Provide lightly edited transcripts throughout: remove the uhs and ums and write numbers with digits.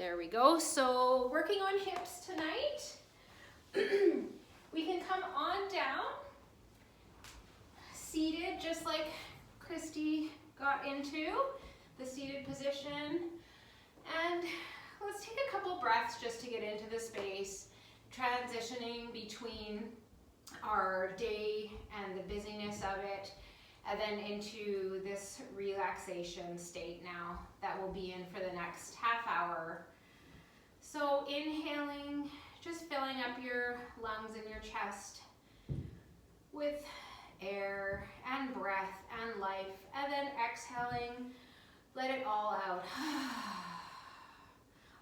There we go. So working on hips tonight. We can come on down, seated just like Christy got into, the seated position. And let's take a couple breaths just to get into the space, transitioning between our day and the busyness of it, and then into this relaxation state now that we'll be in for the next half hour. So inhaling, just filling up your lungs and your chest with air and breath and life, and then exhaling, let it all out.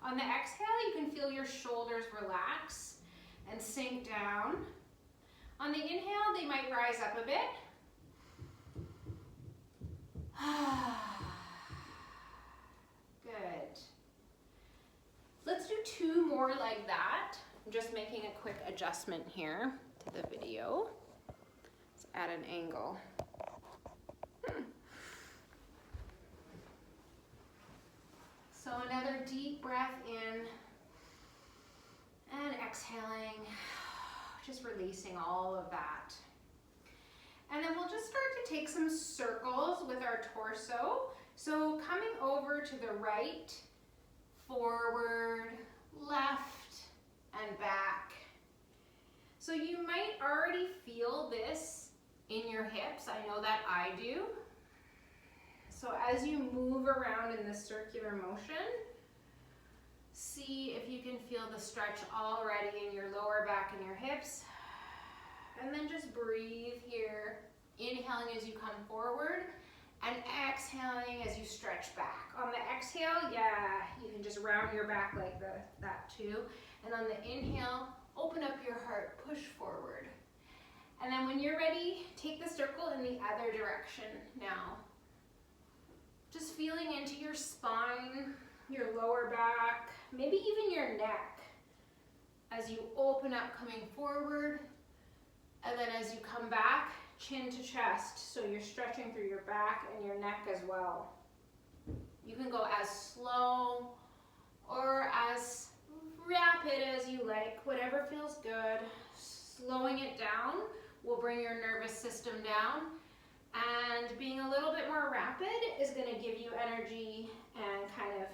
On the exhale, you can feel your shoulders relax and sink down. On the inhale, they might rise up a bit. Good. Let's do 2 more like that. I'm just making a quick adjustment here to the video. Let's add an angle. So another deep breath in and exhaling, just releasing all of that. And then we'll just start to take some circles with our torso. So coming over to the right, forward, left, and back. So you might already feel this in your hips. I know that I do. So as you move around in this circular motion, see if you can feel the stretch already in your lower back and your hips. And then just breathe here, inhaling as you come forward and exhaling as you stretch back. On the exhale, yeah, you can just round your back like that too. And on the inhale, open up your heart, push forward. And then when you're ready, take the circle in the other direction now. Just feeling into your spine, your lower back, maybe even your neck as you open up coming forward. And then as you come back, chin to chest, so you're stretching through your back and your neck as well. You can go as slow or as rapid as you like, whatever feels good. Slowing it down will bring your nervous system down, and being a little bit more rapid is going to give you energy and kind of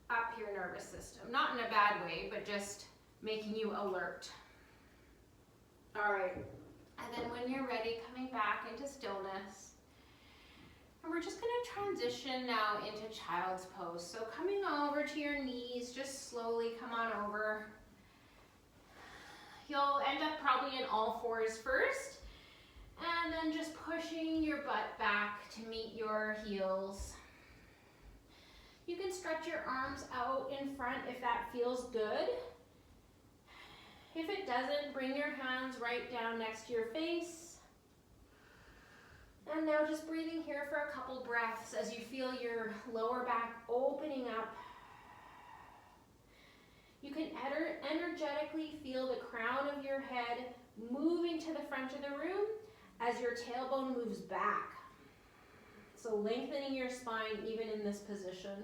up your nervous system. Not in a bad way, but just making you alert. All right. And then when you're ready, coming back into stillness. And we're just going to transition now into child's pose. So coming over to your knees, just slowly come on over. You'll end up probably in all fours first. And then just pushing your butt back to meet your heels. You can stretch your arms out in front if that feels good. If it doesn't, bring your hands right down next to your face. And now just breathing here for a couple breaths as you feel your lower back opening up. You can energetically feel the crown of your head moving to the front of the room as your tailbone moves back. So lengthening your spine even in this position.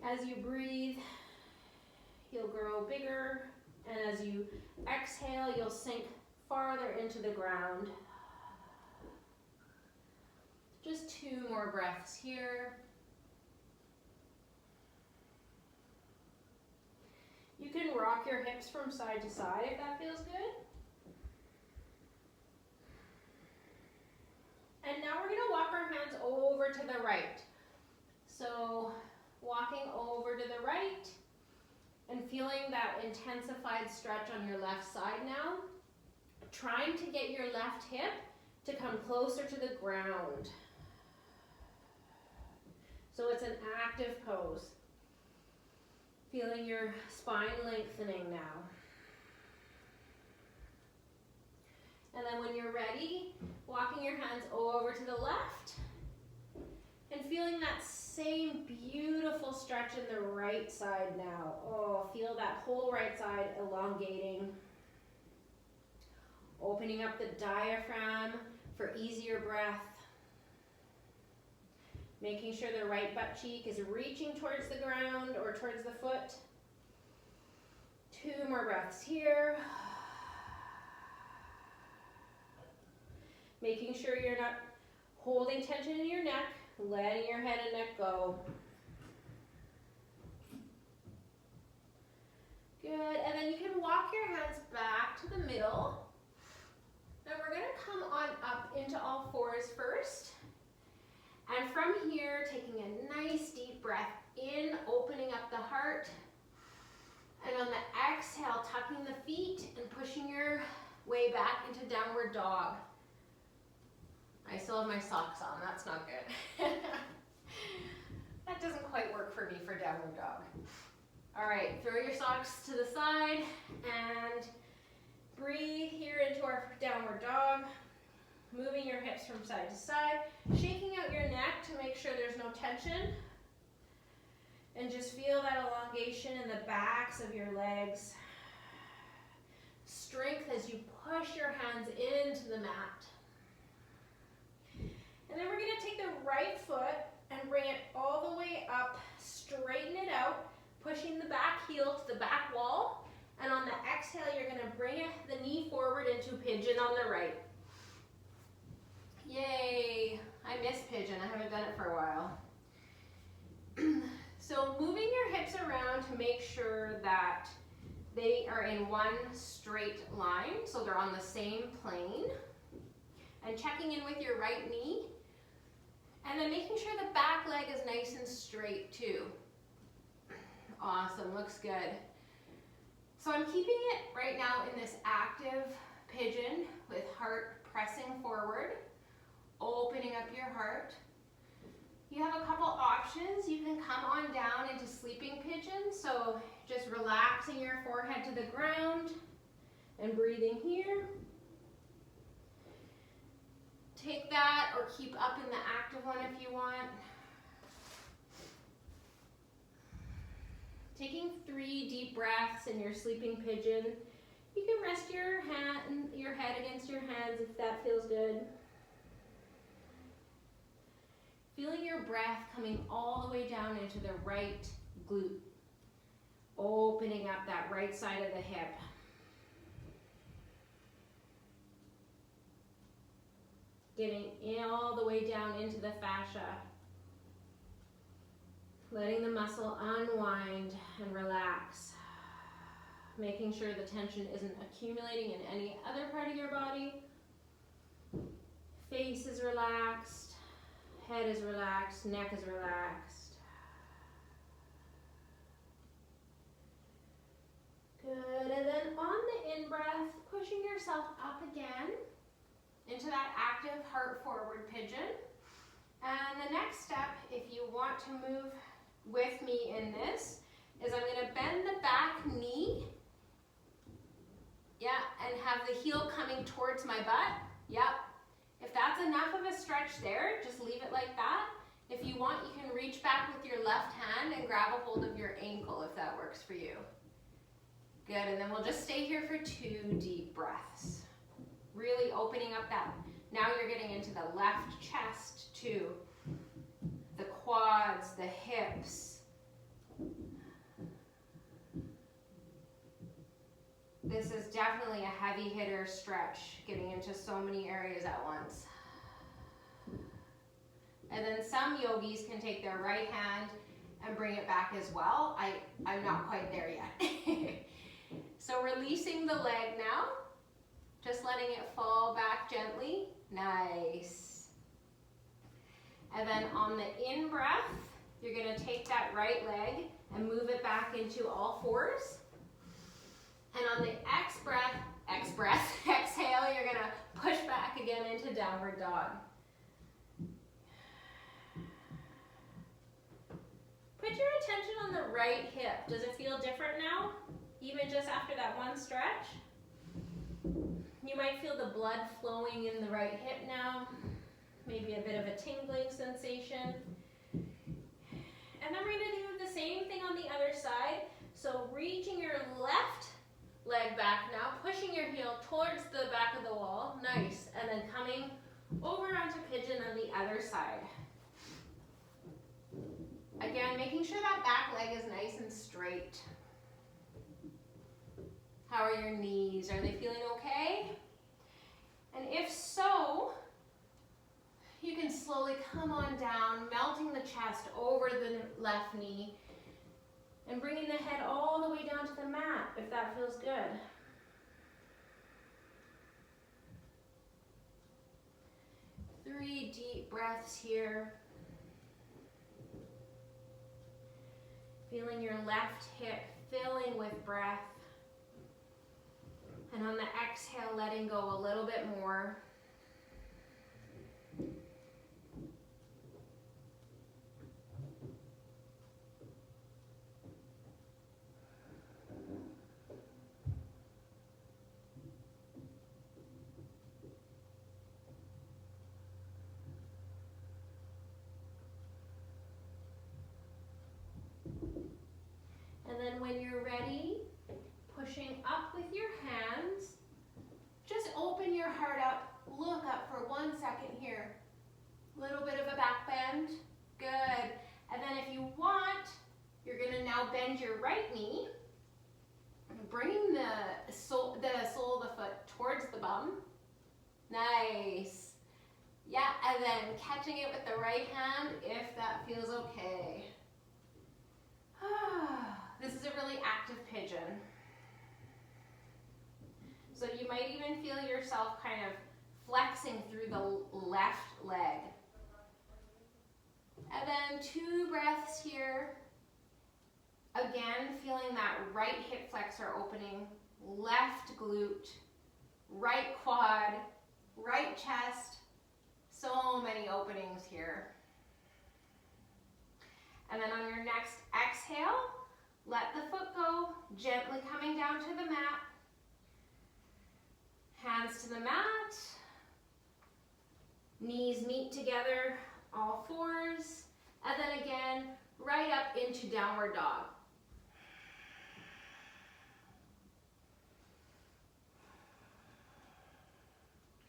As you breathe, you'll grow bigger, and as you exhale, you'll sink farther into the ground. Just 2 more breaths here. You can rock your hips from side to side if that feels good. And now we're going to walk our hands over to the right. So walking over to the right and feeling that intensified stretch on your left side now. Trying to get your left hip to come closer to the ground. So it's an active pose. Feeling your spine lengthening now. And then when you're ready, walking your hands over to the left and feeling that same beautiful stretch in the right side now. Oh, feel that whole right side elongating. Opening up the diaphragm for easier breath. Making sure the right butt cheek is reaching towards the ground or towards the foot. 2 more breaths here. Making sure you're not holding tension in your neck, letting your head and neck go. Good, and then you can walk your hands back to the middle. And we're gonna come on up into all fours first. And from here, taking a nice deep breath in, opening up the heart. And on the exhale, tucking the feet and pushing your way back into downward dog. I still have my socks on, that's not good. That doesn't quite work for me for downward dog. All right, throw your socks to the side and breathe here into our downward dog. Moving your hips from side to side, shaking out your neck to make sure there's no tension. And just feel that elongation in the backs of your legs. Strength as you push your hands into the mat. And then we're going to take the right foot and bring it all the way up, straighten it out, pushing the back heel to the back wall. And on the exhale, you're going to bring the knee forward into pigeon on the right. Yay! I miss pigeon. I haven't done it for a while. So moving your hips around to make sure that they are in one straight line, so they're on the same plane. And checking in with your right knee. And then making sure the back leg is nice and straight too. Awesome, looks good. So I'm keeping it right now in this active pigeon with heart pressing forward, opening up your heart. You have a couple options. You can come on down into sleeping pigeon, so just relaxing your forehead to the ground and breathing here. Take that or keep up in the active one if you want. Taking 3 deep breaths in your sleeping pigeon. You can rest your head against your hands if that feels good. Feeling your breath coming all the way down into the right glute. Opening up that right side of the hip. Getting all the way down into the fascia. Letting the muscle unwind and relax. Making sure the tension isn't accumulating in any other part of your body. Face is relaxed. Head is relaxed. Neck is relaxed. Good. And then on the in-breath, pushing yourself up again into that active heart forward pigeon. And the next step, if you want to move with me in this, is I'm going to bend the back knee. Yeah, and have the heel coming towards my butt. Yep. If that's enough of a stretch there, just leave it like that. If you want, you can reach back with your left hand and grab a hold of your ankle if that works for you. Good, and then we'll just stay here for 2 deep breaths. Really opening up that. Now you're getting into the left chest too. The quads, the hips. This is definitely a heavy hitter stretch, getting into so many areas at once. And then some yogis can take their right hand and bring it back as well. I'm not quite there yet. So releasing the leg now, just letting it fall back gently. Nice. And then on the in-breath, you're going to take that right leg and move it back into all fours. And on the exhale, you're going to push back again into downward dog. Put your attention on the right hip. Does it feel different now? Even just after that one stretch? You might feel the blood flowing in the right hip now. Maybe a bit of a tingling sensation. And then we're going to do the same thing on the other side. So reaching your left leg back now, pushing your heel towards the back of the wall. Nice. And then coming over onto pigeon on the other side. Again, making sure that back leg is nice and straight. How are your knees? Are they feeling okay? And if so, you can slowly come on down, melting the chest over the left knee and bringing the head all the way down to the mat if that feels good. Three deep breaths here. Feeling your left hip filling with breath. And on the exhale, letting go a little bit more. And then when you're ready, pushing up with your hands, just open your heart up, look up for 1 second here. Little bit of a back bend, good. And then if you want, you're gonna now bend your right knee, bringing the sole of the foot towards the bum. Nice. Yeah, and then catching it with the right hand if that feels okay. This is a really active pigeon. So you might even feel yourself kind of flexing through the left leg. And then 2 breaths here. Again, feeling that right hip flexor opening, left glute, right quad, right chest. So many openings here. And then on your next exhale, let the foot go, gently coming down to the mat. Hands to the mat. Knees meet together, all fours. And then again, right up into downward dog.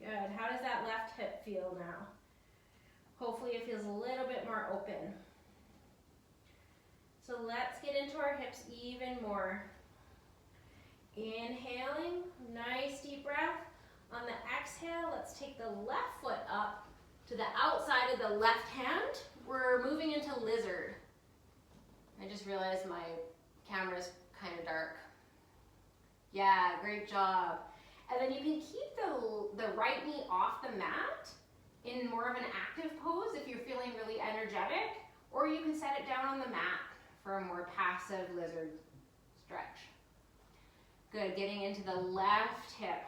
Good. How does that left hip feel now? Hopefully it feels a little bit more open. So let's get into our hips even more. Inhaling, nice deep breath. On the exhale, let's take the left foot up to the outside of the left hand. We're moving into lizard. I just realized my camera's kind of dark. Yeah, great job. And then you can keep the right knee off the mat in more of an active pose if you're feeling really energetic, or you can set it down on the mat for a more passive lizard stretch. Good, getting into the left hip.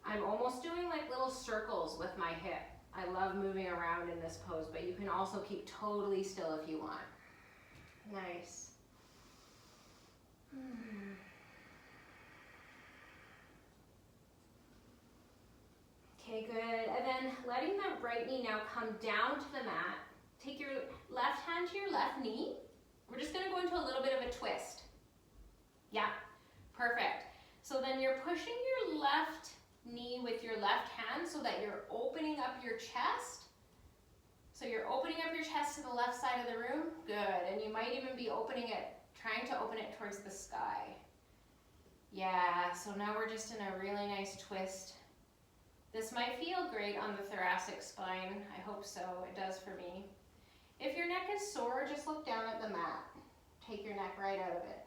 I'm almost doing like little circles with my hip. I love moving around in this pose, but you can also keep totally still if you want. Nice. Okay, good. And then letting the right knee now come down to the mat. Take your left hand to your left knee. We're just gonna go into a little bit of a twist. Yeah, perfect. So then you're pushing your left knee with your left hand so that you're opening up your chest. So you're opening up your chest to the left side of the room. Good, and you might even be trying to open it towards the sky. Yeah, so now we're just in a really nice twist. This might feel great on the thoracic spine. I hope so, it does for me. If your neck is sore, just look down at the mat. Take your neck right out of it.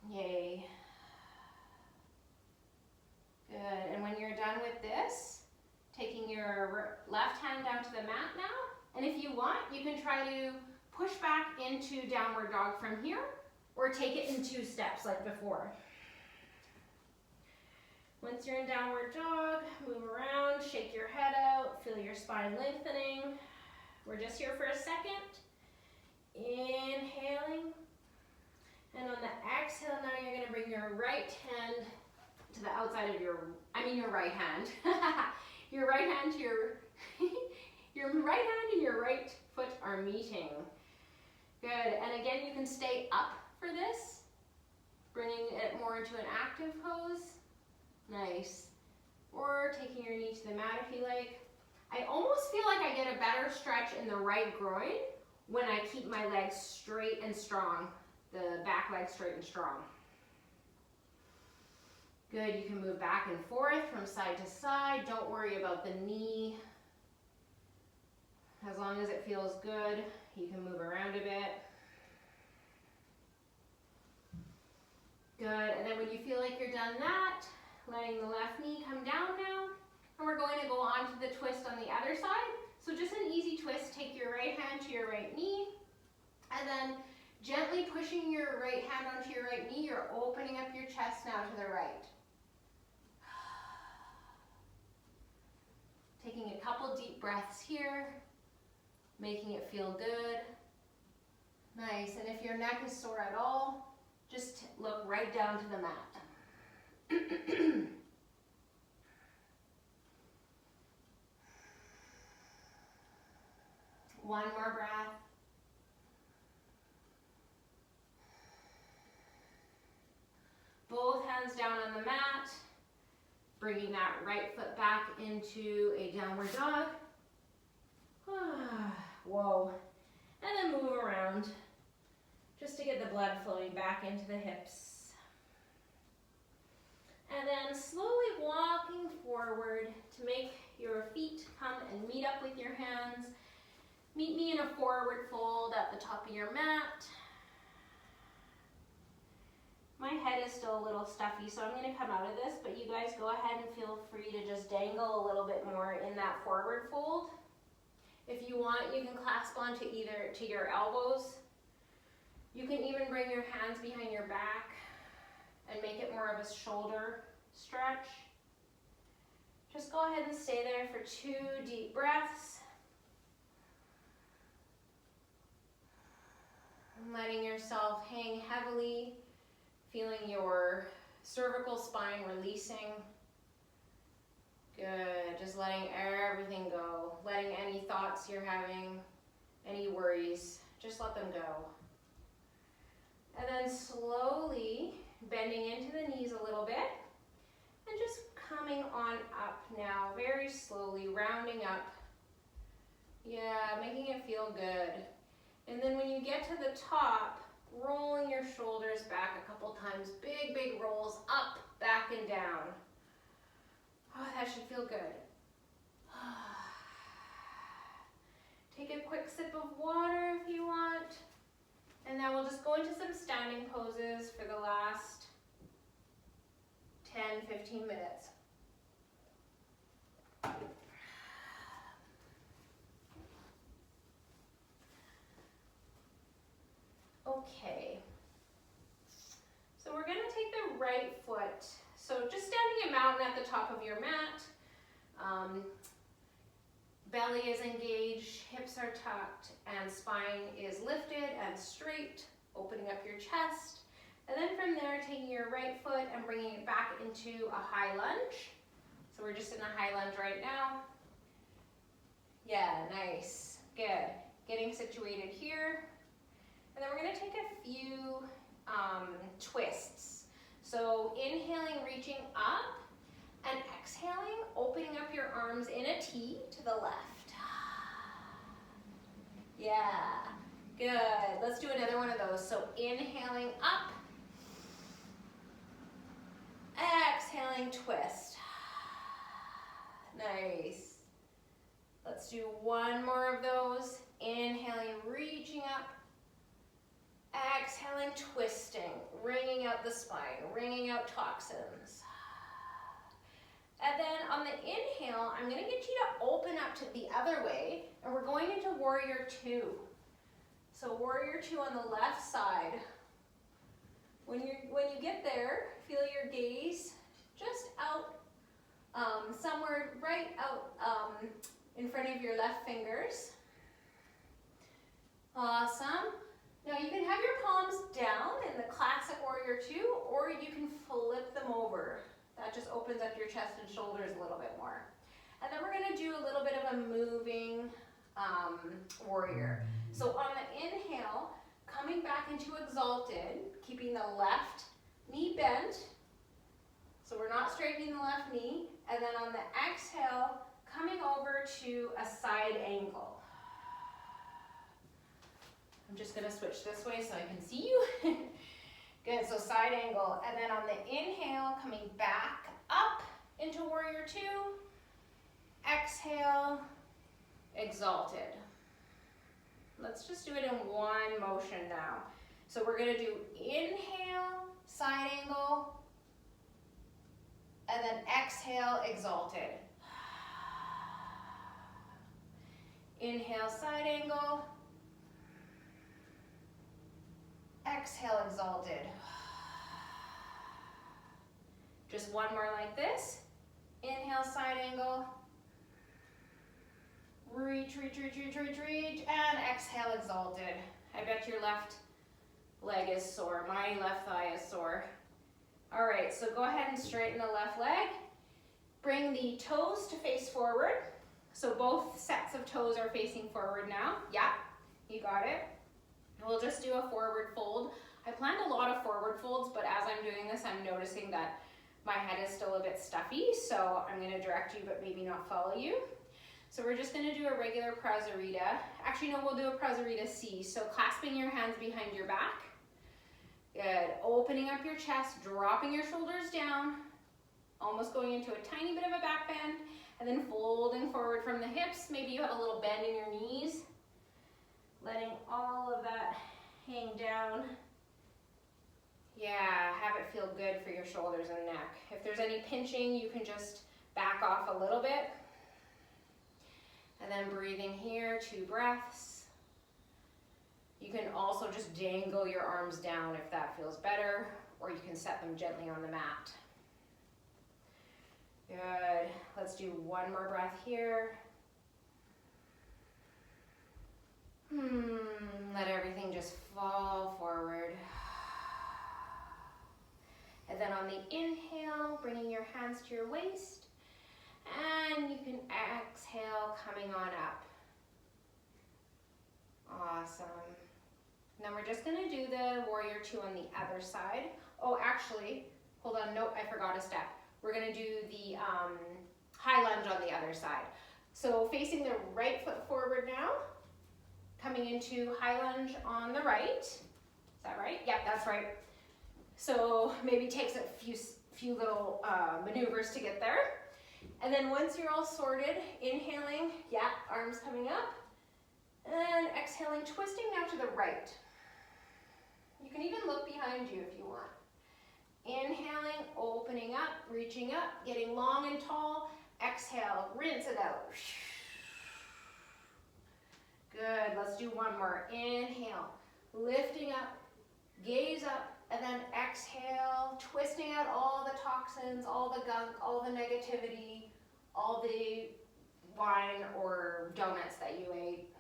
Yay. Good, and when you're done with this, taking your left hand down to the mat now, and if you want, you can try to push back into downward dog from here, or take it in 2 steps like before. Once you're in downward dog, move around, shake your head out, feel your spine lengthening. We're just here for a second. Inhaling. And on the exhale, now you're gonna bring your right hand to the outside of your right hand. Your right hand to your right hand and your right foot are meeting. Good, and again, you can stay up for this, bringing it more into an active pose. Nice. Or taking your knee to the mat if you like. I almost feel like I get a better stretch in the right groin when I keep my legs straight and strong, the back leg straight and strong. Good, you can move back and forth from side to side. Don't worry about the knee. As long as it feels good, you can move around a bit. Good, and then when you feel like you're done that, letting the left knee come down now, and we're going to go on to the twist on the other side. So just an easy twist, take your right hand to your right knee, and then gently pushing your right hand onto your right knee, you're opening up your chest now to the right. Taking a couple deep breaths here, making it feel good. Nice, and if your neck is sore at all, just look right down to the mat. One more breath. Both hands down on the mat, bringing that right foot back into a downward dog. Whoa. And then move around just to get the blood flowing back into the hips. And then slowly walking forward to make your feet come and meet up with your hands. Meet me in a forward fold at the top of your mat. My head is still a little stuffy, so I'm going to come out of this, but you guys go ahead and feel free to just dangle a little bit more in that forward fold. If you want, you can clasp onto either to your elbows. You can even bring your hands behind your back and make it more of a shoulder stretch. Just go ahead and stay there for 2 deep breaths. Letting yourself hang heavily, feeling your cervical spine releasing. Good, just letting everything go. Letting any thoughts you're having, any worries, just let them go. And then slowly bending into the knees a little bit and just coming on up now, very slowly, rounding up. Yeah, making it feel good. And then when you get to the top, rolling your shoulders back a couple times. Big, big rolls up, back, and down. Oh, that should feel good. Take a quick sip of water if you want. And then we'll just go into some standing poses for the last 10-15 minutes. Okay, so we're going to take the right foot. So just standing a mountain at the top of your mat. Belly is engaged, hips are tucked, and spine is lifted and straight, opening up your chest. And then from there, taking your right foot and bringing it back into a high lunge. So we're just in a high lunge right now. Yeah, nice, good. Getting situated here. And then we're going to take a few twists. So inhaling, reaching up, and exhaling, opening up your arms in a T to the left. Yeah, good. Let's do another one of those. So inhaling up, exhaling, twist. Nice. Let's do one more of those. Inhaling, reaching up. Exhaling, twisting, wringing out the spine, wringing out toxins. And then on the inhale, I'm going to get you to open up to the other way, and we're going into Warrior Two. So Warrior Two on the left side. When you get there, feel your gaze just out, somewhere right out in front of your left fingers. Awesome. Now you can have your palms down in the classic Warrior Two, or you can flip them over. That just opens up your chest and shoulders a little bit more. And then we're going to do a little bit of a moving warrior. So on the inhale, coming back into exalted, keeping the left knee bent. So we're not straightening the left knee. And then on the exhale, coming over to a side angle. I'm just gonna switch this way so I can see you. Good, so side angle. And then on the inhale, coming back up into warrior two. Exhale, exalted. Let's just do it in one motion now. So we're gonna do inhale, side angle, and then exhale, exalted. Inhale, side angle. Exhale, exalted. Just one more like this. Inhale, side angle. Reach, reach, reach, reach, reach, reach, and exhale, exalted. I bet your left leg is sore. My left thigh is sore. All right, so go ahead and straighten the left leg. Bring the toes to face forward. So both sets of toes are facing forward now. Yeah, you got it. We'll just do a forward fold. I planned a lot of forward folds, but as I'm doing this, I'm noticing that my head is still a bit stuffy, so I'm gonna direct you, but maybe not follow you. So we're just gonna do a regular Prasarita. Actually, no, we'll do a Prasarita C. So clasping your hands behind your back. Good, opening up your chest, dropping your shoulders down, almost going into a tiny bit of a back bend, and then folding forward from the hips. Maybe you have a little bend in your knees. Letting all of that hang down. Yeah, have it feel good for your shoulders and neck. If there's any pinching, you can just back off a little bit. And then breathing here, 2 breaths. You can also just dangle your arms down if that feels better, or you can set them gently on the mat. Good, let's do one more breath here. Let everything just fall forward. And then on the inhale, bringing your hands to your waist. And you can exhale, coming on up. Awesome. Then we're just gonna do the warrior two on the other side. Oh, actually, hold on, nope, I forgot a step. We're gonna do the high lunge on the other side. So facing the right foot forward now, coming into high lunge on the right. Is that right? Yeah, that's right. So maybe takes a few little maneuvers to get there. And then once you're all sorted, inhaling, yeah, arms coming up, and exhaling, twisting now to the right. You can even look behind you if you want. Inhaling, opening up, reaching up, getting long and tall. Exhale, rinse it out. Good, let's do one more. Inhale, lifting up, gaze up, and then exhale, twisting out all the toxins, all the gunk, all the negativity, all the wine or donuts that you ate.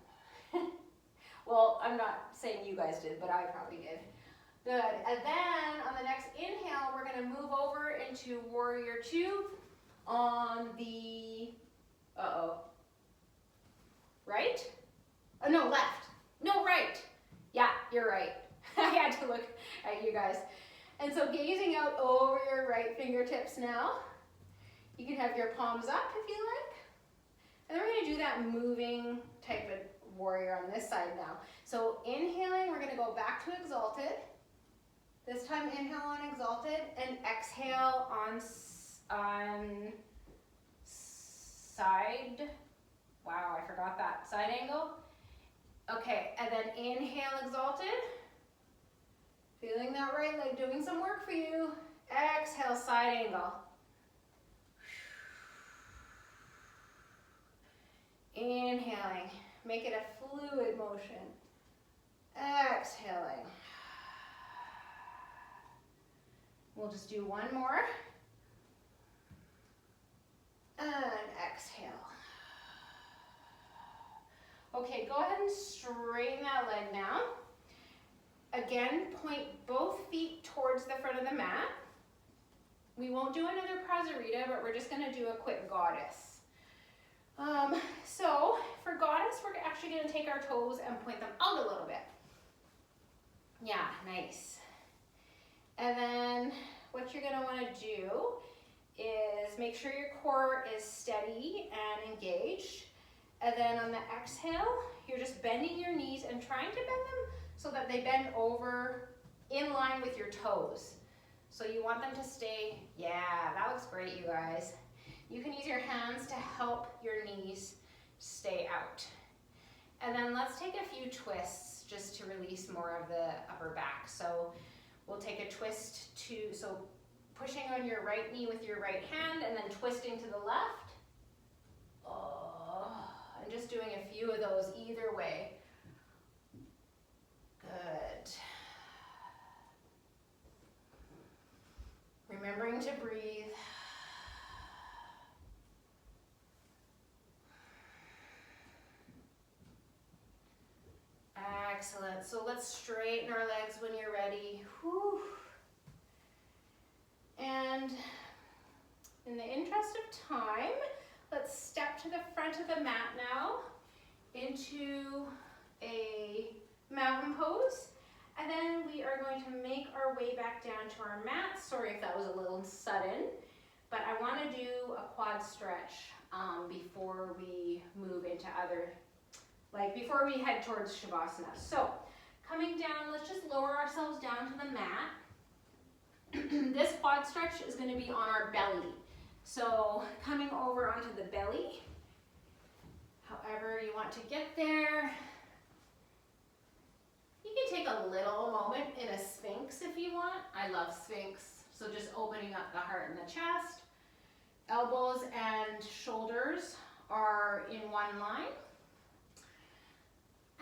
Well, I'm not saying you guys did, but I probably did. Good, and then on the next inhale, we're gonna move over into warrior two on the, right? Oh, no, left. No, right. Yeah, you're right. I had to look at you guys. And so gazing out over your right fingertips now. You can have your palms up if you like. And then we're gonna do that moving type of warrior on this side now. So inhaling, we're gonna go back to exalted. This time inhale on exalted and exhale on side. Wow, I forgot that. Side angle. Okay, and then inhale, exalted. Feeling that right leg doing some work for you. Exhale, side angle. Inhaling, make it a fluid motion. Exhaling. We'll just do one more. And exhale. Okay, go ahead and straighten that leg now. Again, point both feet towards the front of the mat. We won't do another Prasarita, but we're just gonna do a quick goddess. So for goddess, we're actually gonna take our toes and point them out a little bit. Yeah, nice. And then what you're gonna wanna do is make sure your core is steady and engaged. And then on the exhale, you're just bending your knees and trying to bend them so that they bend over in line with your toes. So you want them to stay, yeah, that looks great, you guys. You can use your hands to help your knees stay out. And then let's take a few twists just to release more of the upper back. So we'll take a twist so pushing on your right knee with your right hand and then twisting to the left. Oh, and just doing a few of those either way. Good. Remembering to breathe. Excellent. So let's straighten our legs when you're ready. Whew. And in the interest of time, let's step to the front of the mat now into a mountain pose. And then we are going to make our way back down to our mat. Sorry if that was a little sudden, but I want to do a quad stretch before we move into before we head towards Shavasana. So coming down, let's just lower ourselves down to the mat. This quad stretch is going to be on our belly. So coming over onto the belly, however you want to get there. You can take a little moment in a Sphinx if you want. I love Sphinx. So just opening up the heart and the chest. Elbows and shoulders are in one line.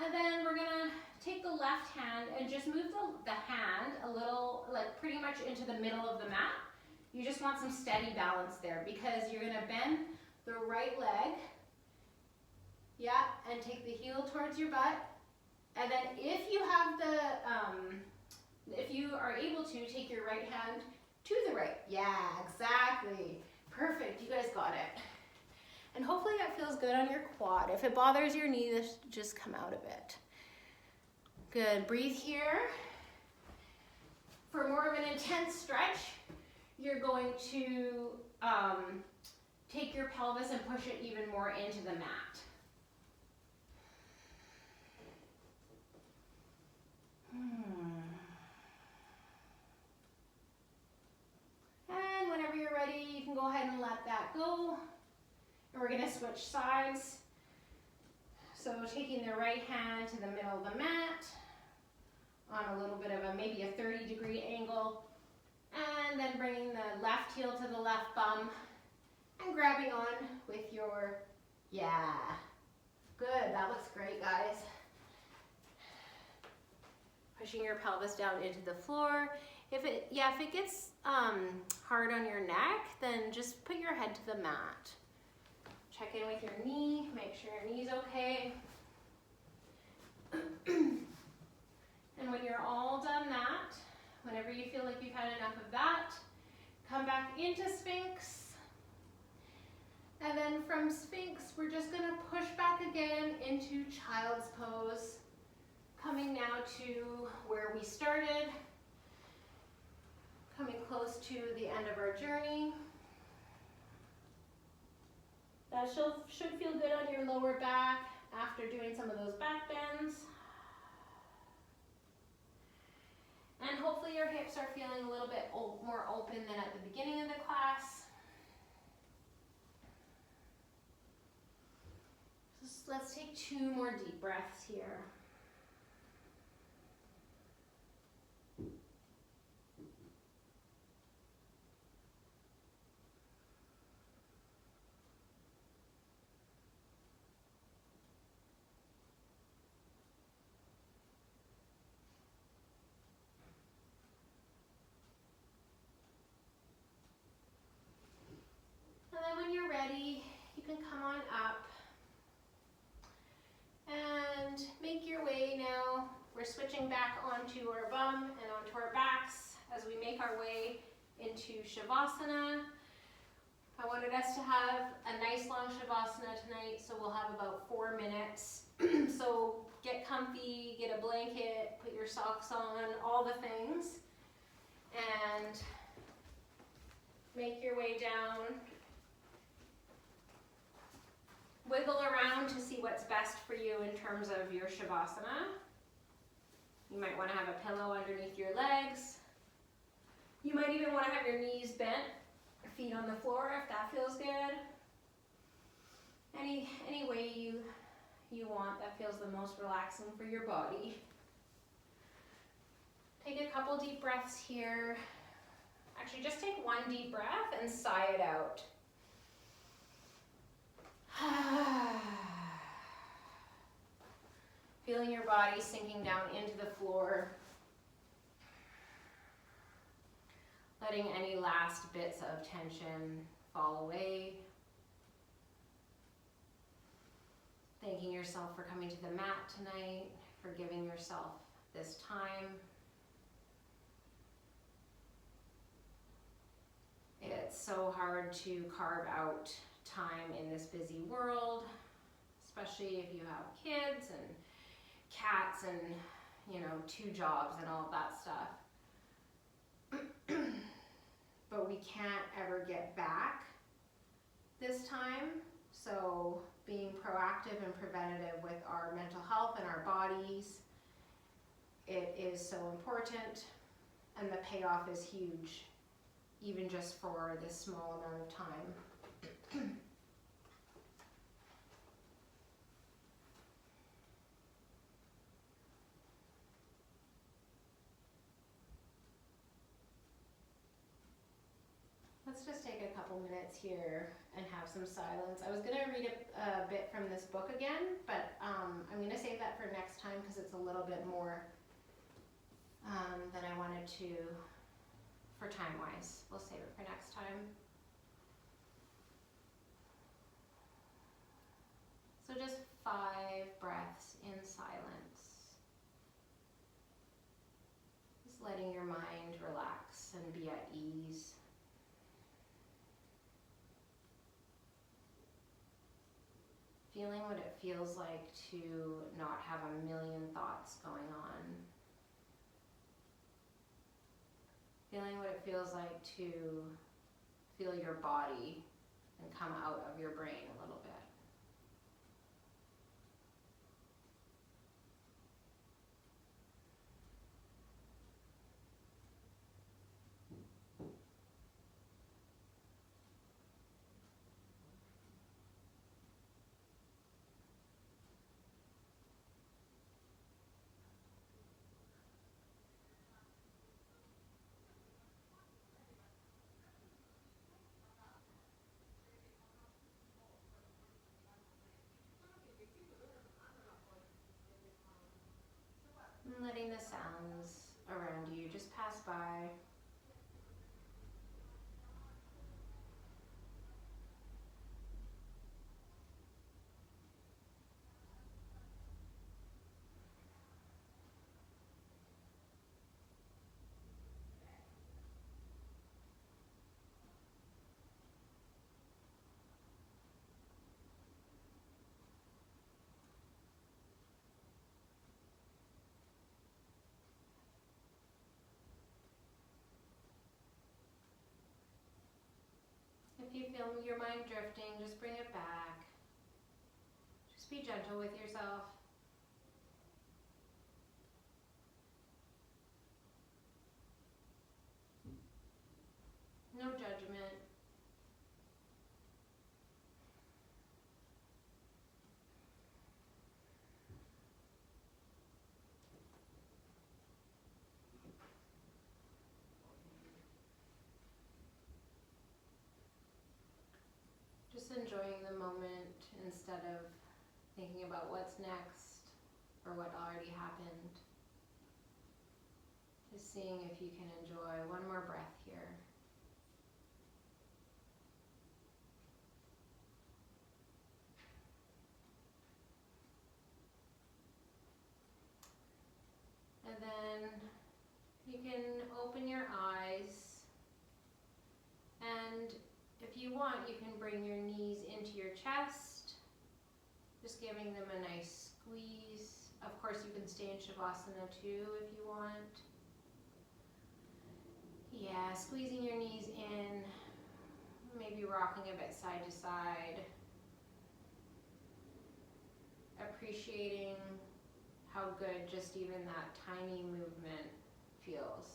And then we're gonna take the left hand and just move the hand a little, like pretty much into the middle of the mat. You just want some steady balance there because you're gonna bend the right leg. Yeah, and take the heel towards your butt. And then if you have if you are able to, take your right hand to the right. Yeah, exactly. Perfect, you guys got it. And hopefully that feels good on your quad. If it bothers your knee, just come out a bit. Good, breathe here. For more of an intense stretch, you're going to take your pelvis and push it even more into the mat. And whenever you're ready, you can go ahead and let that go. And we're gonna switch sides. So taking the right hand to the middle of the mat on a little bit of maybe a 30-degree angle. And then bringing the left heel to the left bum and grabbing on with your, yeah. Good, that looks great, guys. Pushing your pelvis down into the floor. If it gets hard on your neck, then just put your head to the mat. Check in with your knee, make sure your knee's okay. And when you're all done that, whenever you feel like you've had enough of that, come back into Sphinx. And then from Sphinx, we're just gonna push back again into Child's Pose. Coming now to where we started. Coming close to the end of our journey. That should feel good on your lower back after doing some of those back bends. And hopefully your hips are feeling a little bit more open than at the beginning of the class. So let's take 2 more deep breaths here. When you're ready, you can come on up and make your way now. We're switching back onto our bum and onto our backs as we make our way into Shavasana. I wanted us to have a nice long Shavasana tonight, so we'll have about 4 minutes. So get comfy, get a blanket, put your socks on, all the things. And Make your way down. Wiggle around to see what's best for you in terms of your Shavasana. You might want to have a pillow underneath your legs. You might even want to have your knees bent, feet on the floor if that feels good. Any way you want that feels the most relaxing for your body. Take a couple deep breaths here. Actually, just take one deep breath and sigh it out. Feeling your body sinking down into the floor. Letting any last bits of tension fall away. Thanking yourself for coming to the mat tonight, for giving yourself this time. It's so hard to carve out time in this busy world, especially if you have kids and cats and, 2 jobs and all of that stuff. But we can't ever get back this time, so being proactive and preventative with our mental health and our bodies, it is so important, and the payoff is huge, even just for this small amount of time. Let's just take a couple minutes here and have some silence. I was going to read a bit from this book again, but I'm going to save that for next time because it's a little bit more than I wanted to for time-wise. We'll save it for next time. So just 5 breaths in silence. Just letting your mind relax and be at ease. Feeling what it feels like to not have a million thoughts going on. Feeling what it feels like to feel your body and come out of your brain a little bit. And letting the sounds around you just pass by. If you feel your mind drifting, just bring it back. Just be gentle with yourself. No judgment. Just enjoying the moment instead of thinking about what's next or what already happened. Just seeing if you can enjoy one more breath here. And then you can open your eyes, and if you want, you can bring your knees into your chest, just giving them a nice squeeze. Of course, you can stay in Shavasana too if you want. Yeah, squeezing your knees in, Maybe rocking a bit side to side. Appreciating how good just even that tiny movement feels.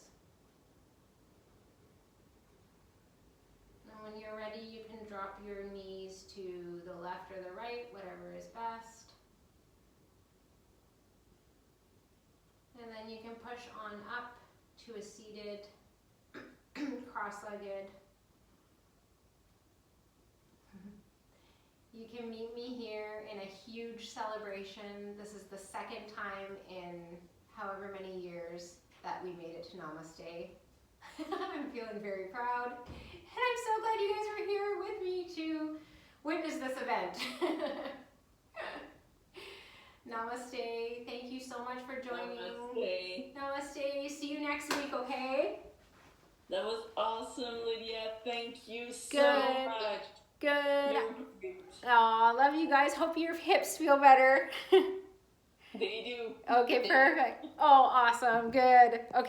And when you're ready, you can drop your knees to the left or the right, whatever is best. And then you can push on up to a seated, cross-legged. You can meet me here in a huge celebration. This is the second time in however many years that we made it to Namaste. I'm feeling very proud. And I'm so glad you guys were here with me to witness this event. Namaste. Thank you so much for joining. Namaste. Namaste. See you next week, okay? That was awesome, Lydia. Thank you so Good. much. Good. You're great. Aw, love you guys. Hope your hips feel better. They do. Okay, perfect. Oh, awesome. Good. Okay.